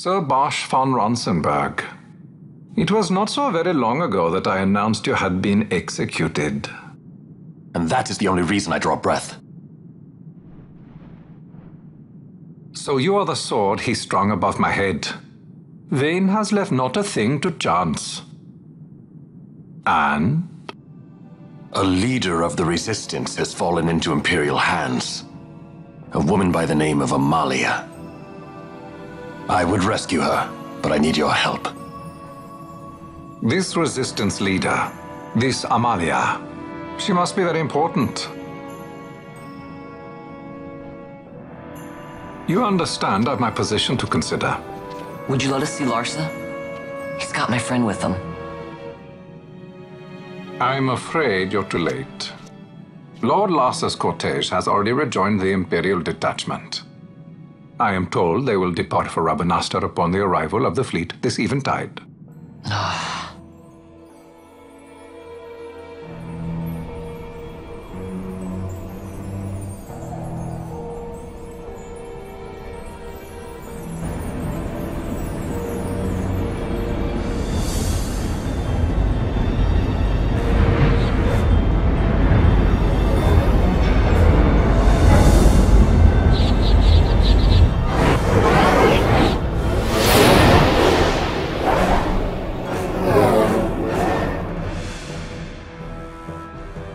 Sir Bosch von Ronsenberg. It was not so very long ago that I announced you had been executed. And that is the only reason I draw breath. So you are the sword he strung above my head. Vane has left not a thing to chance. And? A leader of the resistance has fallen into Imperial hands. A woman by the name of Amalia. I would rescue her, but I need your help. This resistance leader, this Amalia, she must be very important. You understand I've my position to consider. Would you let us see Larsa? He's got my friend with him. I'm afraid you're too late. Lord Larsa's cortege has already rejoined the Imperial detachment. I am told they will depart for Rabanastre upon the arrival of the fleet this eventide.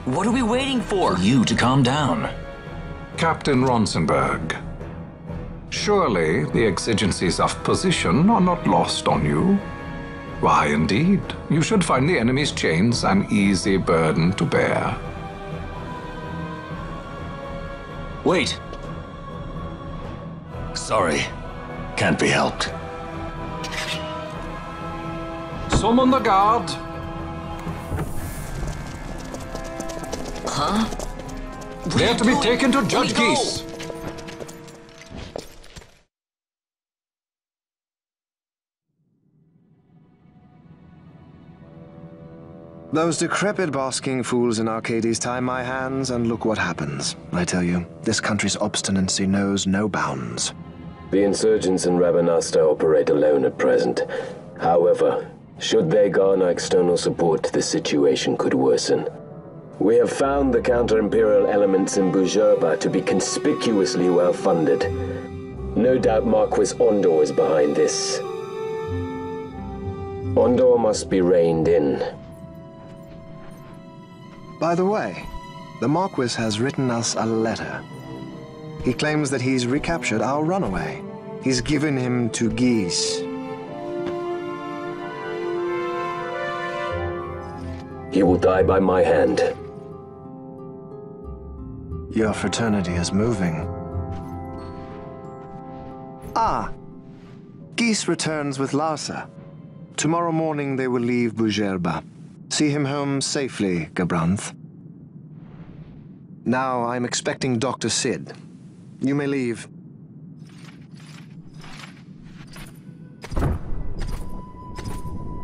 What are we waiting for? You to calm down. Captain Ronsenberg, surely the exigencies of position are not lost on you. Why, indeed, you should find the enemy's chains an easy burden to bear. Wait. Sorry. Can't be helped. Summon the guard. Huh? They're to be taken to Judge Ghis. Those decrepit basking fools in Arcades tie my hands, and look what happens. I tell you, this country's obstinacy knows no bounds. The insurgents in Rabanastre operate alone at present. However, should they garner external support, the situation could worsen. We have found the counter-imperial elements in Bujerba to be conspicuously well-funded. No doubt Marquis Ondor is behind this. Ondor must be reined in. By the way, the Marquis has written us a letter. He claims that he's recaptured our runaway. He's given him to Ghis. He will die by my hand. Your fraternity is moving. Ah! Ghis returns with Larsa. Tomorrow morning they will leave Bujerba. See him home safely, Gabranth. Now I'm expecting Dr. Sid. You may leave.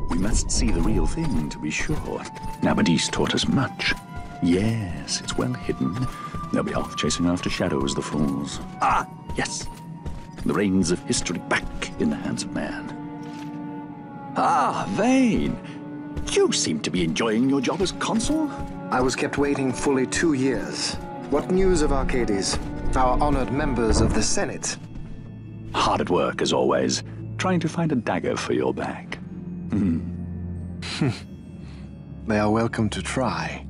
We must see the real thing, to be sure. Nabadis taught us much. Yes, it's well hidden. They'll be off chasing after shadows, the fools. Ah, yes. The reins of history back in the hands of man. Ah, Vane. You seem to be enjoying your job as consul. I was kept waiting fully 2 years. What news of Arcades? Our honored members of the Senate? Hard at work, as always, trying to find a dagger for your back. They are welcome to try.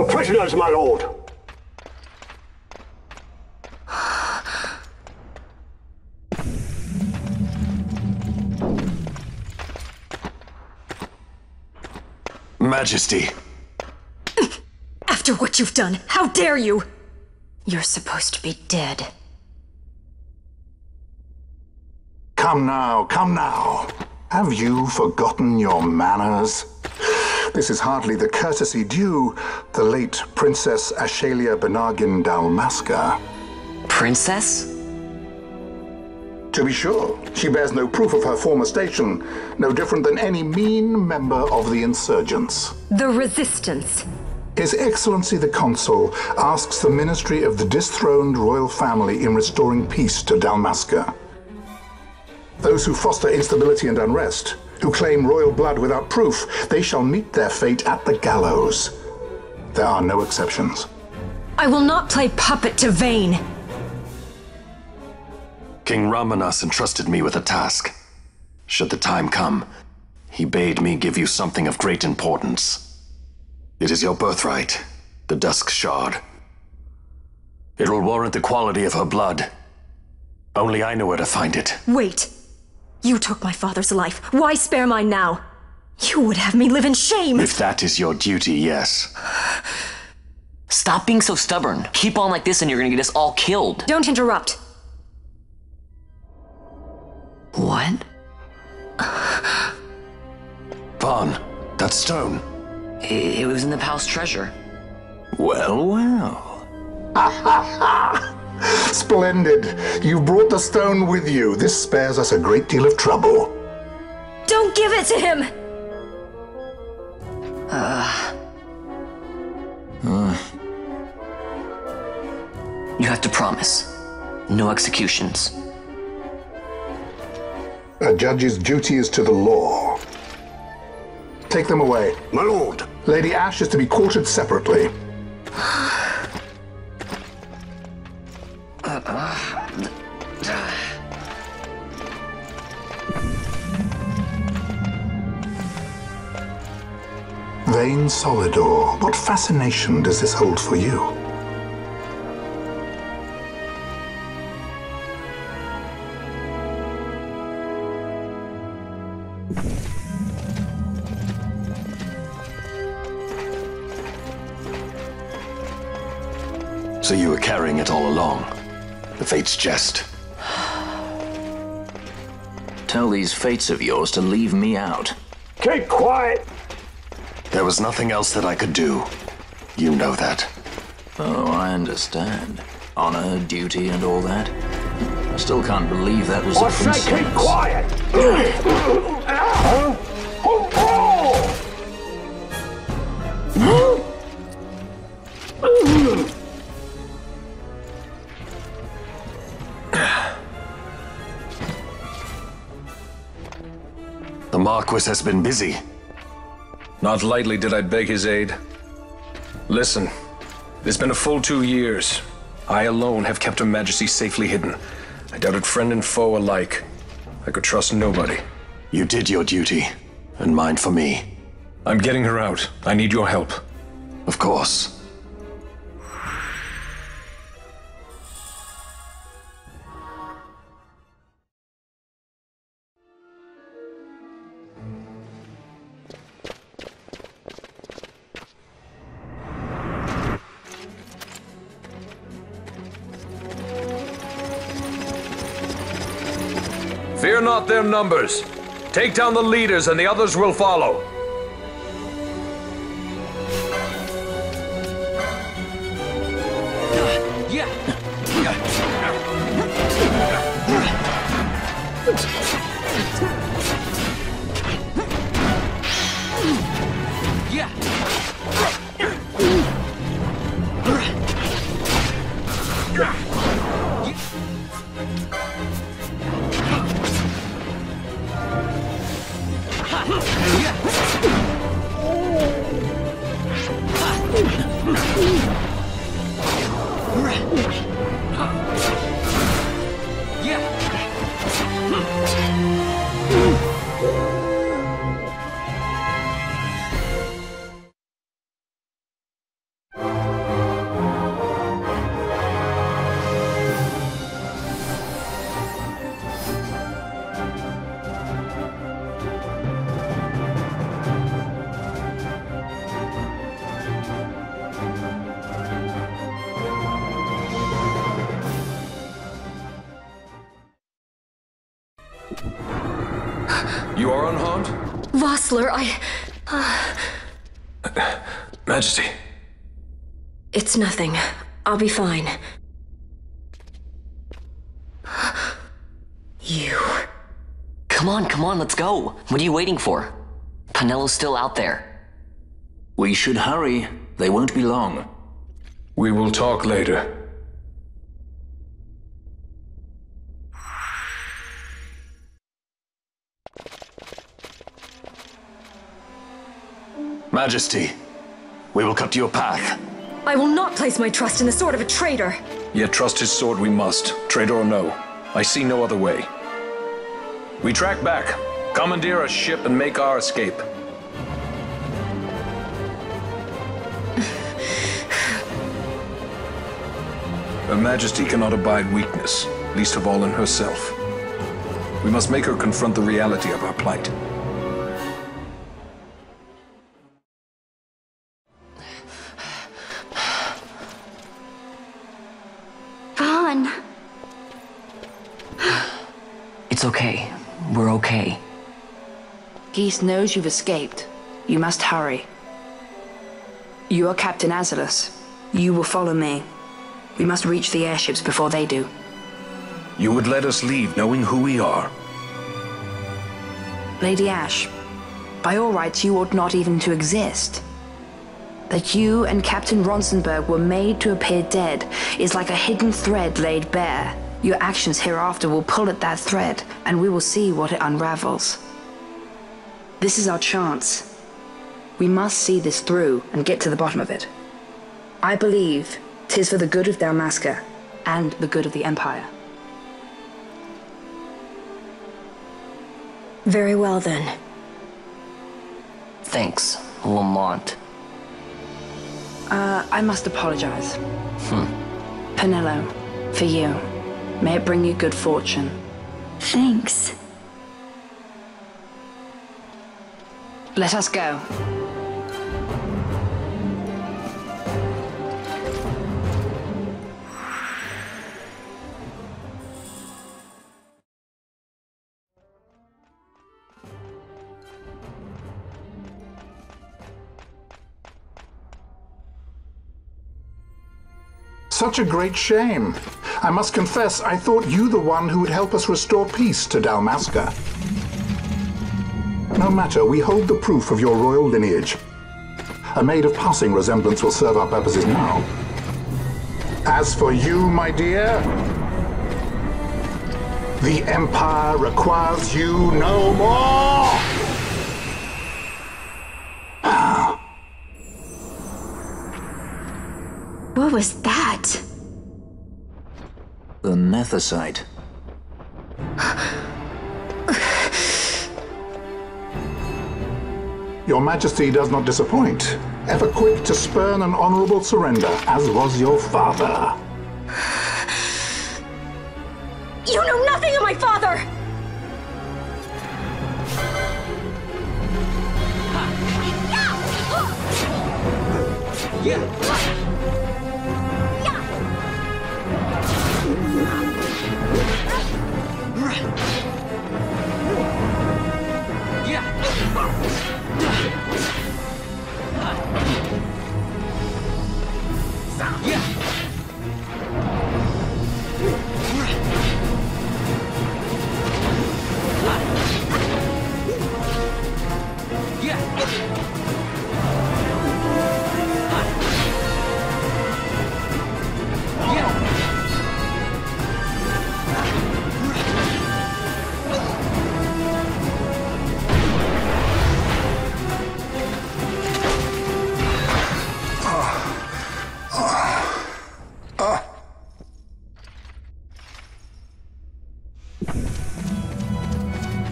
The prisoners, my lord! Majesty. After what you've done, how dare you? You're supposed to be dead. Come now, come now. Have you forgotten your manners? This is hardly the courtesy due the late Princess Ashalia Benargin Dalmasca. Princess? To be sure, she bears no proof of her former station, no different than any mean member of the insurgents. The Resistance. His Excellency the Consul asks the ministry of the dethroned royal family in restoring peace to Dalmasca. Those who foster instability and unrest, who claim royal blood without proof, they shall meet their fate at the gallows. There are no exceptions. I will not play puppet to Vayne. King Ramanas entrusted me with a task. Should the time come, he bade me give you something of great importance. It is your birthright, the Dusk Shard. It will warrant the quality of her blood. Only I know where to find it. Wait. You took my father's life. Why spare mine now? You would have me live in shame. If that is your duty, yes. Stop being so stubborn. Keep on like this and you're gonna get us all killed. Don't interrupt. What? Vaughn, that stone. It was in the palace treasure. Well, well. Splendid. You brought the stone with you. This spares us a great deal of trouble. Don't give it to him! You have to promise. No executions. A judge's duty is to the law. Take them away. My lord! Lady Ash is to be quartered separately. Vayne Solidor, what fascination does this hold for you? So you were carrying it all along. The Fate's jest. Tell these fates of yours to leave me out. Keep quiet! There was nothing else that I could do. You know that. Oh, I understand. Honor, duty, and all that. I still can't believe that was I a say princess. keep quiet! The Marquis has been busy. Not lightly did I beg his aid. Listen, it's been a full 2 years. I alone have kept Her Majesty safely hidden. I doubted friend and foe alike. I could trust nobody. You did your duty, and mine for me. I'm getting her out. I need your help. Of course. Fear not their numbers. Take down the leaders and the others will follow. Yeah. You are unharmed? Vossler, Majesty. It's nothing. I'll be fine. You... Come on, let's go. What are you waiting for? Penello's still out there. We should hurry. They won't be long. We will talk later. Majesty, we will cut your path. I will not place my trust in the sword of a traitor. Yet trust his sword we must, traitor or no. I see no other way. We track back, commandeer a ship, and make our escape. Her Majesty cannot abide weakness, least of all in herself. We must make her confront the reality of our plight. Vaughn. It's okay. We're okay. Ghis knows you've escaped. You must hurry. You are Captain Azalus. You will follow me. We must reach the airships before they do. You would let us leave knowing who we are? Lady Ash, by all rights you ought not even to exist. That you and Captain Ronsenberg were made to appear dead is like a hidden thread laid bare. Your actions hereafter will pull at that thread, and we will see what it unravels. This is our chance. We must see this through and get to the bottom of it. I believe 'tis for the good of Dalmasca and the good of the Empire. Very well, then. Thanks, Lamont. I must apologize. Penello, for you. May it bring you good fortune. Thanks. Let us go. Such a great shame. I must confess, I thought you the one who would help us restore peace to Dalmasca. No matter, we hold the proof of your royal lineage. A maid of passing resemblance will serve our purposes now. As for you, my dear, the Empire requires you no more! What was that? The Nethicite. Your Majesty does not disappoint. Ever quick to spurn an honorable surrender, as was your father. You know nothing of my father!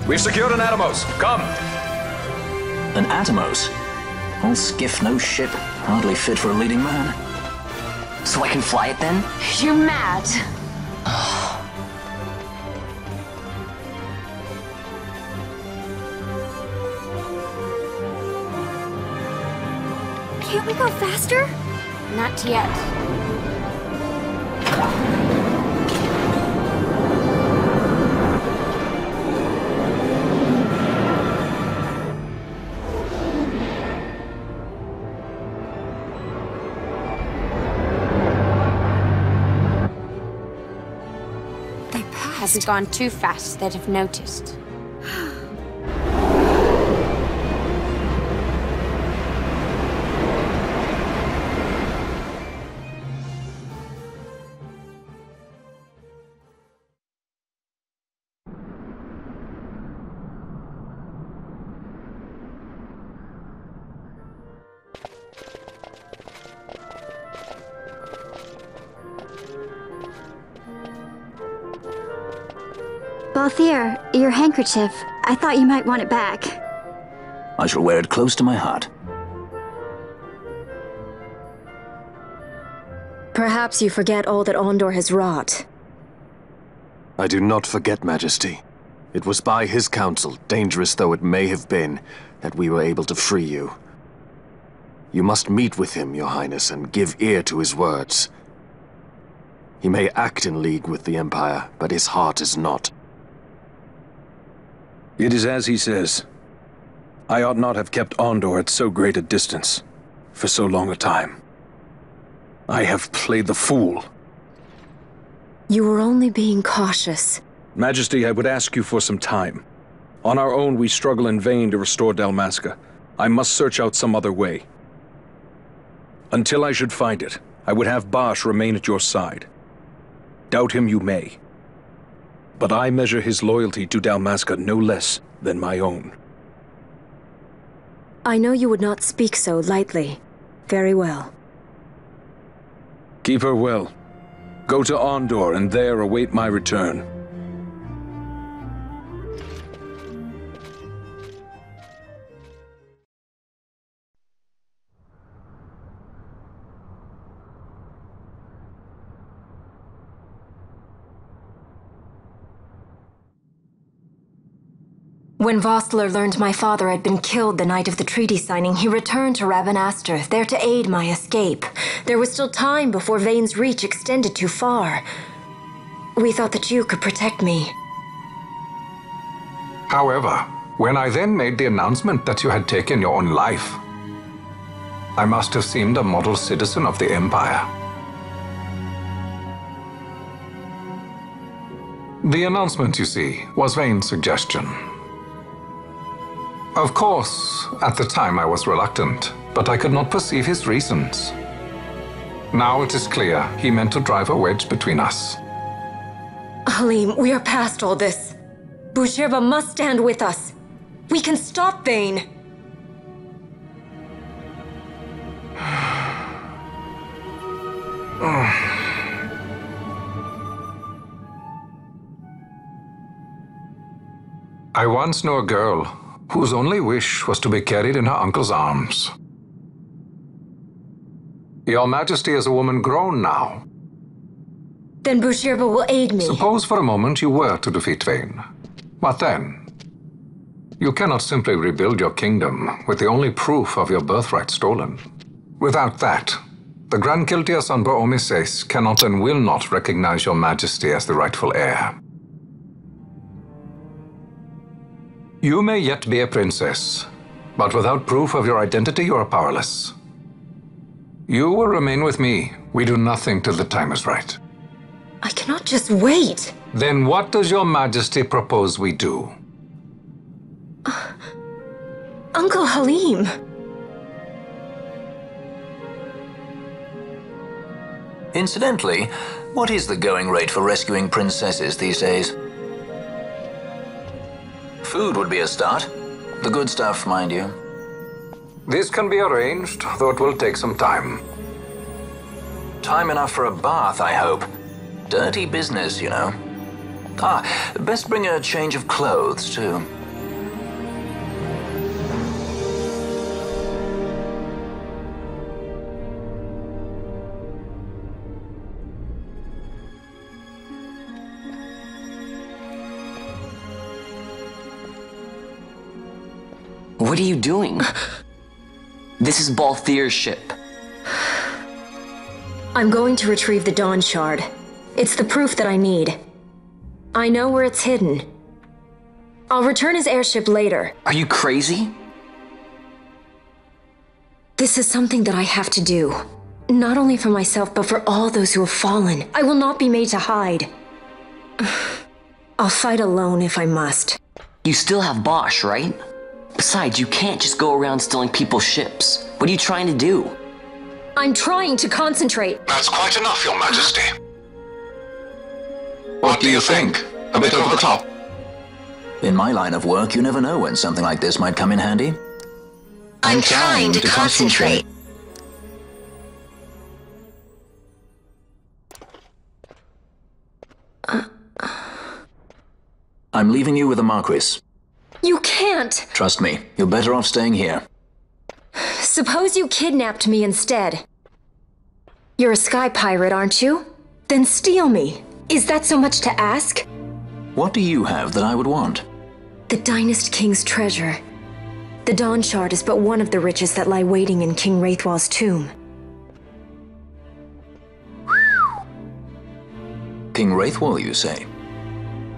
We've secured an Atomos. Come! An Atomos? All skiff, no ship. Hardly fit for a leading man. So I can fly it then? You're mad. Can't we go faster? Not yet. Had we gone too fast, they'd have noticed. Balthier, your handkerchief. I thought you might want it back. I shall wear it close to my heart. Perhaps you forget all that Ondor has wrought. I do not forget, Majesty. It was by his counsel, dangerous though it may have been, that we were able to free you. You must meet with him, Your Highness, and give ear to his words. He may act in league with the Empire, but his heart is not. It is as he says. I ought not have kept Ondor at so great a distance, for so long a time. I have played the fool. You were only being cautious. Majesty, I would ask you for some time. On our own, we struggle in vain to restore Dalmasca. I must search out some other way. Until I should find it, I would have Bosch remain at your side. Doubt him you may. But I measure his loyalty to Dalmasca no less than my own. I know you would not speak so lightly. Very well. Keep her well. Go to Ondor and there await my return. When Vossler learned my father had been killed the night of the treaty signing, he returned to Rabanastre, there to aid my escape. There was still time before Vane's reach extended too far. We thought that you could protect me. However, when I then made the announcement that you had taken your own life, I must have seemed a model citizen of the Empire. The announcement, you see, was Vane's suggestion. Of course, at the time I was reluctant, but I could not perceive his reasons. Now it is clear he meant to drive a wedge between us. Halim, we are past all this. Boucherba must stand with us. We can stop Vane. I once knew a girl whose only wish was to be carried in her uncle's arms. Your Majesty is a woman grown now. Then Boucherba will aid me. Suppose for a moment you were to defeat Vane. What then? You cannot simply rebuild your kingdom with the only proof of your birthright stolen. Without that, the Grand Kiltias on Bor-Omises cannot and will not recognize your Majesty as the rightful heir. You may yet be a princess, but without proof of your identity, you are powerless. You will remain with me. We do nothing till the time is right. I cannot just wait. Then what does your Majesty propose we do? Uncle Halim. Incidentally, what is the going rate for rescuing princesses these days? Food would be a start. The good stuff, mind you. This can be arranged, though it will take some time. Time enough for a bath, I hope. Dirty business, you know. Best bring a change of clothes, too. What are you doing? This is Balthier's ship. I'm going to retrieve the Dawn Shard. It's the proof that I need. I know where it's hidden. I'll return his airship later. Are you crazy? This is something that I have to do. Not only for myself, but for all those who have fallen. I will not be made to hide. I'll fight alone if I must. You still have Bosch, right? Besides, you can't just go around stealing people's ships. What are you trying to do? I'm trying to concentrate. That's quite enough, Your Majesty. What do you think? A bit over the top? In my line of work, you never know when something like this might come in handy. I'm trying to concentrate. I'm leaving you with the Marquis. You can't! Trust me, you're better off staying here. Suppose you kidnapped me instead. You're a sky pirate, aren't you? Then steal me. Is that so much to ask? What do you have that I would want? The Dynast King's treasure. The Dawn Shard is but one of the riches that lie waiting in King Wraithwall's tomb. King Wraithwall, you say?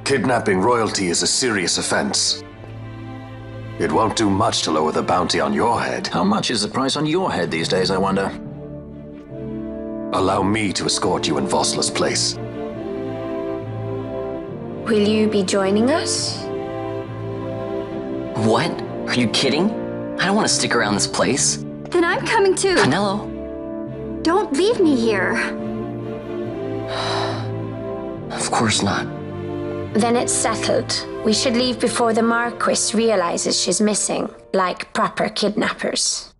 Kidnapping royalty is a serious offense. It won't do much to lower the bounty on your head. How much is the price on your head these days, I wonder? Allow me to escort you in Vosla's place. Will you be joining us? What? Are you kidding? I don't want to stick around this place. Then I'm coming too. Penelo? Don't leave me here. Of course not. Then it's settled. We should leave before the Marquis realizes she's missing, like proper kidnappers.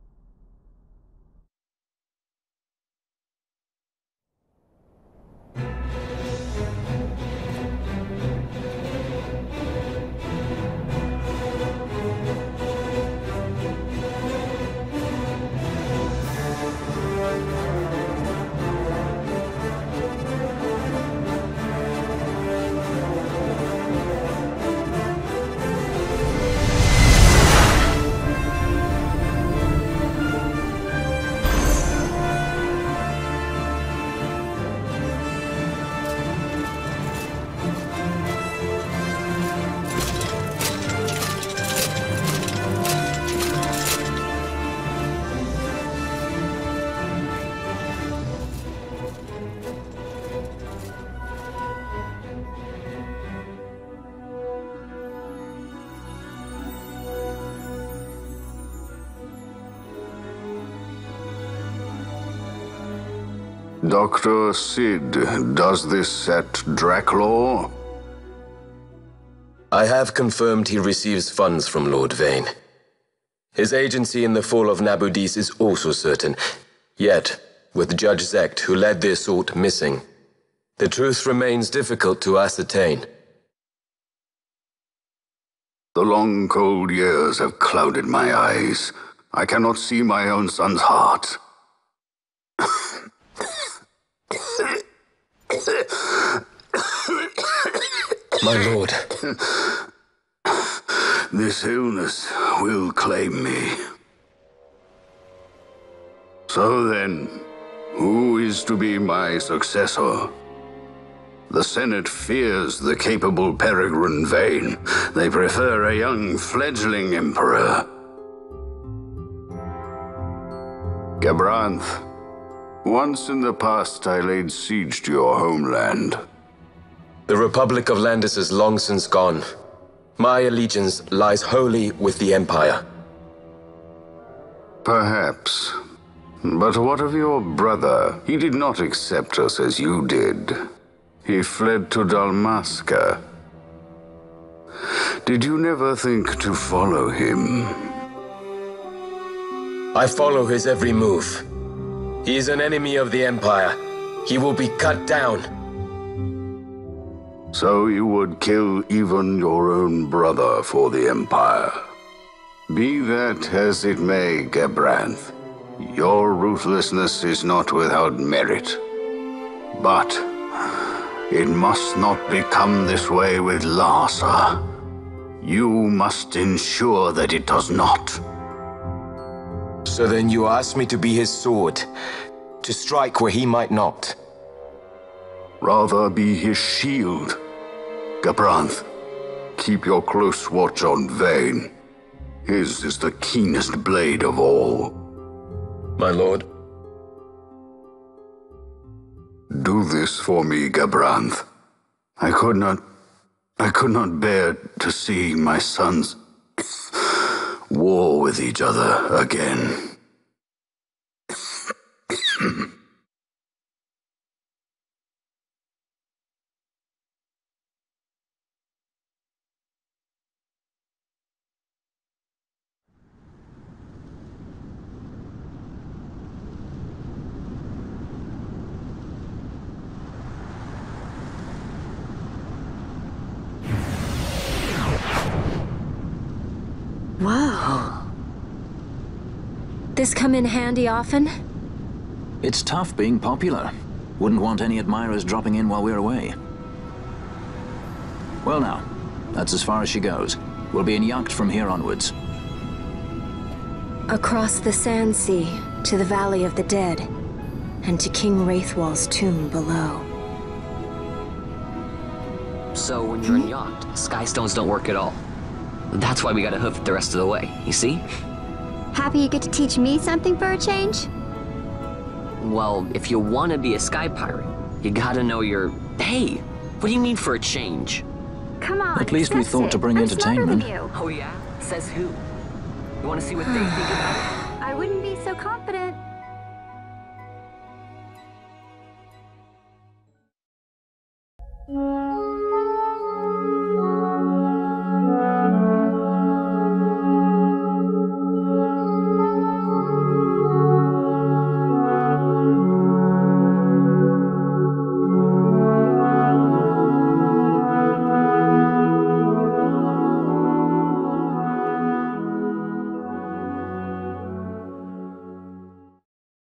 Dr. Sid, does this set Draclaw? I have confirmed he receives funds from Lord Vane. His agency in the fall of Nabudis is also certain. Yet, with Judge Zekt, who led the assault, missing, the truth remains difficult to ascertain. The long, cold years have clouded my eyes. I cannot see my own son's heart. My lord. This illness will claim me. So then, who is to be my successor? The Senate fears the capable Peregrine Vane. They prefer a young fledgling emperor. Gabranth, once in the past I laid siege to your homeland. The Republic of Landis is long since gone. My allegiance lies wholly with the Empire. Perhaps. But what of your brother? He did not accept us as you did. He fled to Dalmasca. Did you never think to follow him? I follow his every move. He is an enemy of the Empire. He will be cut down. So you would kill even your own brother for the Empire. Be that as it may, Gabranth, your ruthlessness is not without merit. But it must not become this way with Larsa. You must ensure that it does not. So then you ask me to be his sword, to strike where he might not. Rather be his shield. Gabranth, keep your close watch on Vane. His is the keenest blade of all. My lord. Do this for me, Gabranth. I could not I could not bear to see my sons war with each other again. Whoa. This come in handy often? It's tough being popular. Wouldn't want any admirers dropping in while we're away. Well now, that's as far as she goes. We'll be in yacht from here onwards. Across the Sand Sea, to the Valley of the Dead, and to King Wraithwall's tomb below. So when you're in yacht, skystones don't work at all. That's why we gotta hoof it the rest of the way, you see? Happy you get to teach me something for a change? Well, if you want to be a sky pirate, you gotta know your... Hey, what do you mean for a change? Come on, at least we thought to bring entertainment. Oh yeah? Says who? You want to see what they think about it? I wouldn't be so confident.